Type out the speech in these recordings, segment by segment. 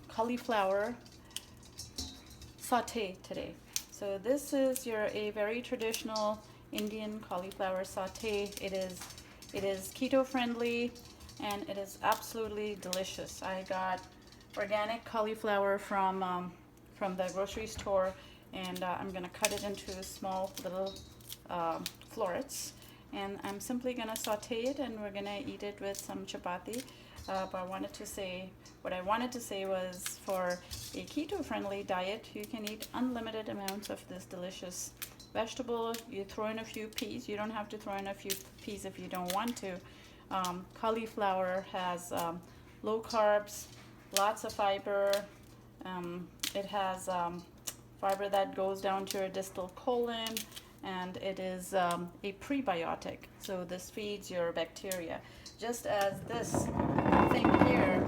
cauliflower saute today. So this is a very traditional Indian cauliflower saute. It is keto friendly and it is absolutely delicious. I got organic cauliflower from the grocery store, and I'm gonna cut it into small little florets, and I'm simply gonna saute it, and we're gonna eat it with some chapati. But what I wanted to say was, for a keto-friendly diet, you can eat unlimited amounts of this delicious vegetable. You throw in a few peas. You don't have to throw in a few peas if you don't want to. Cauliflower has low carbs, lots of fiber. It has fiber that goes down to your distal colon, and it is a prebiotic. So this feeds your bacteria, just as this thing here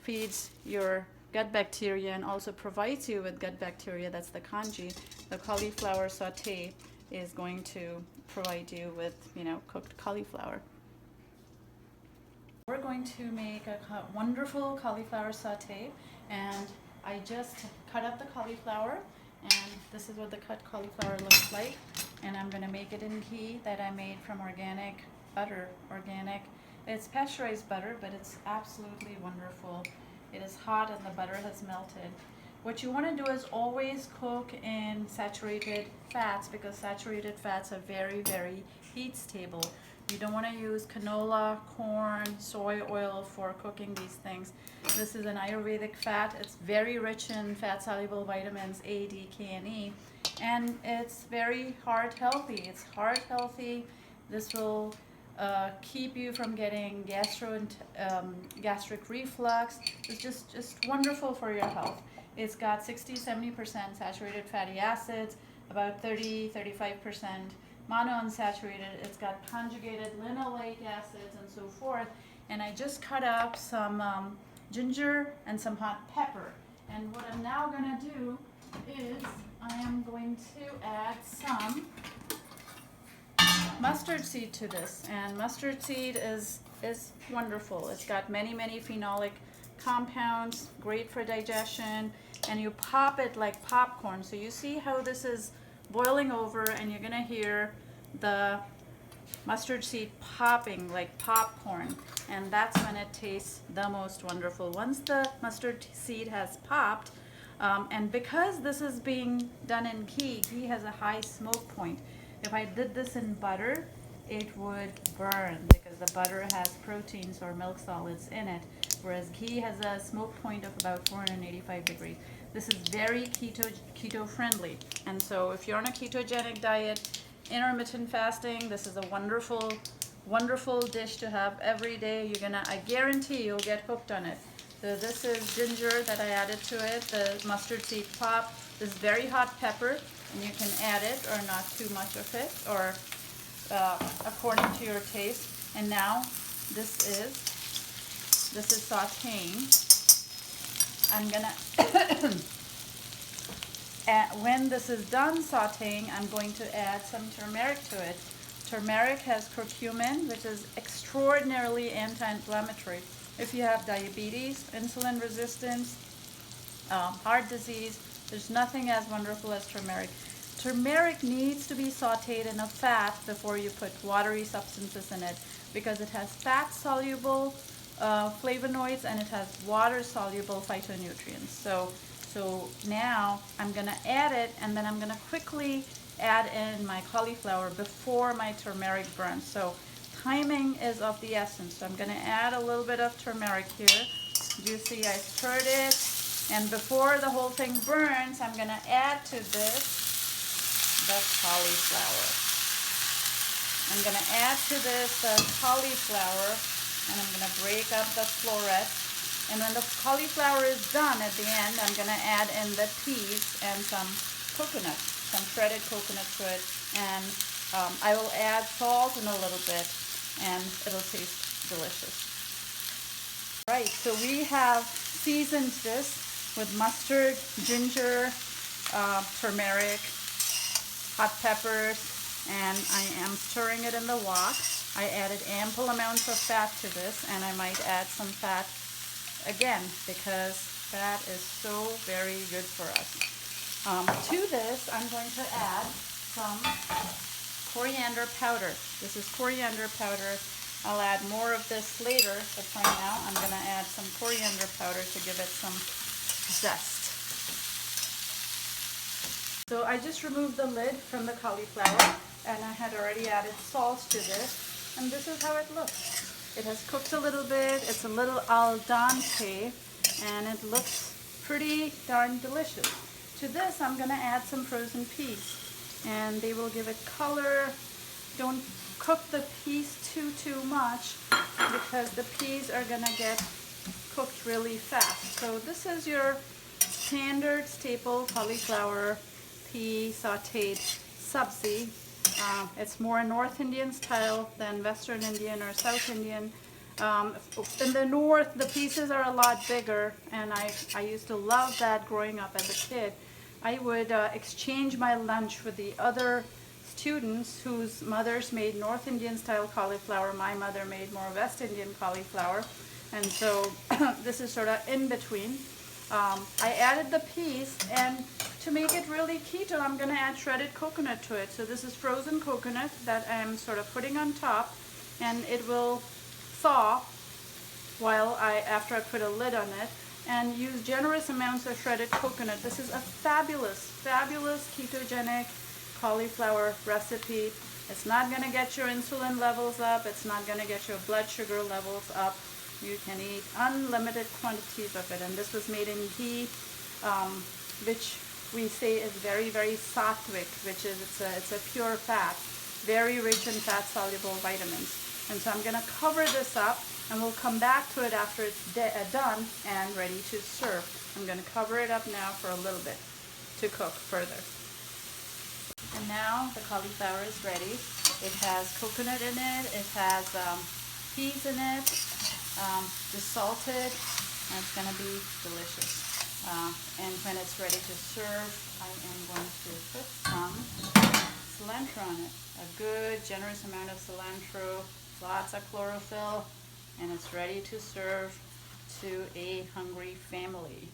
feeds your gut bacteria and also provides you with gut bacteria. That's the kanji. The cauliflower saute is going to provide you with, cooked cauliflower. We're going to make a wonderful cauliflower saute, and I just cut up the cauliflower, and this is what the cut cauliflower looks like. And I'm going to make it in ghee that I made from organic butter. It's pasteurized butter, but it's absolutely wonderful. It is hot and the butter has melted. What you want to do is always cook in saturated fats, because saturated fats are very, very heat stable. You don't want to use canola, corn, soy oil for cooking these things. This is an Ayurvedic fat. It's very rich in fat-soluble vitamins A, D, K, and E, and it's very heart healthy. It's heart healthy. This will keep you from getting gastric reflux. It's just wonderful for your health. It's got 60-70% saturated fatty acids, about 30-35% monounsaturated. It's got conjugated linoleic acids and so forth. And I just cut up some ginger and some hot pepper. And what I'm now going to do is I am going to add some mustard seed to this. And mustard seed is wonderful. It's got many phenolic compounds, great for digestion, and you pop it like popcorn. So you see how this is boiling over, and you're gonna hear the mustard seed popping like popcorn, and that's when it tastes the most wonderful. Once the mustard seed has popped, and because this is being done in ghee has a high smoke point. If I did this in butter, it would burn, because the butter has proteins or milk solids in it, whereas ghee has a smoke point of about 485 degrees. This is very keto friendly, and so if you're on a ketogenic diet, intermittent fasting, this is a wonderful dish to have every day. I guarantee you'll get hooked on it. So this is ginger that I added to it, the mustard seed pop, this very hot pepper, and you can add it or not too much of it, or according to your taste. And now this is sauteing. I'm gonna when this is done sauteing, I'm going to add some turmeric to it. Turmeric has curcumin, which is extraordinarily anti-inflammatory. If you have diabetes, insulin resistance, heart disease, there's nothing as wonderful as turmeric. Turmeric needs to be sauteed in a fat before you put watery substances in it, because it has fat-soluble flavonoids and it has water-soluble phytonutrients. So now I'm going to add it, and then I'm going to quickly add in my cauliflower before my turmeric burns. So timing is of the essence. So I'm going to add a little bit of turmeric here. You see I stirred it, and before the whole thing burns, I'm going to add to this the cauliflower. I'm going to add to this the cauliflower, and I'm going to break up the floret. And when the cauliflower is done at the end, I'm going to add in the peas and some coconut, some shredded coconut to it. And I will add salt in a little bit, and it'll taste delicious. Right, so we have seasoned this with mustard, ginger, turmeric, hot peppers, and I am stirring it in the wok. I added ample amounts of fat to this, and I might add some fat again, because fat is so very good for us. To this, I'm going to add some coriander powder. This is coriander powder. I'll add more of this later, but right now I'm going to add some coriander powder to give it some zest. So I just removed the lid from the cauliflower, and I had already added salt to this, and this is how it looks. It has cooked a little bit, it's a little al dente, and it looks pretty darn delicious. To this I'm going to add some frozen peas, and they will give it color. Don't cook the peas too much, because the peas are going to get cooked really fast. So this is your standard staple cauliflower pea sauteed sabzi. It's more North Indian style than Western Indian or South Indian. In the north, the pieces are a lot bigger, and I used to love that growing up as a kid. I would exchange my lunch with the other students whose mothers made North Indian style cauliflower. My mother made more West Indian cauliflower, and so this is sort of in between. I added the peas, and to make it really keto, I'm going to add shredded coconut to it. So this is frozen coconut that I'm sort of putting on top, and it will thaw after I put a lid on it, and use generous amounts of shredded coconut. This is a fabulous ketogenic cauliflower recipe. It's not going to get your insulin levels up. It's not going to get your blood sugar levels up. You can eat unlimited quantities of it. And this was made in ghee, which we say is very sattvic, which is it's a pure fat, very rich in fat soluble vitamins. And so I'm going to cover this up, and we'll come back to it after it's done and ready to serve. I'm going to cover it up now for a little bit to cook further. And now the cauliflower is ready. It has coconut in it, it has peas in it, just salted, and it's going to be delicious. And when it's ready to serve, I am going to put some cilantro on it. A good, generous amount of cilantro, lots of chlorophyll, and it's ready to serve to a hungry family.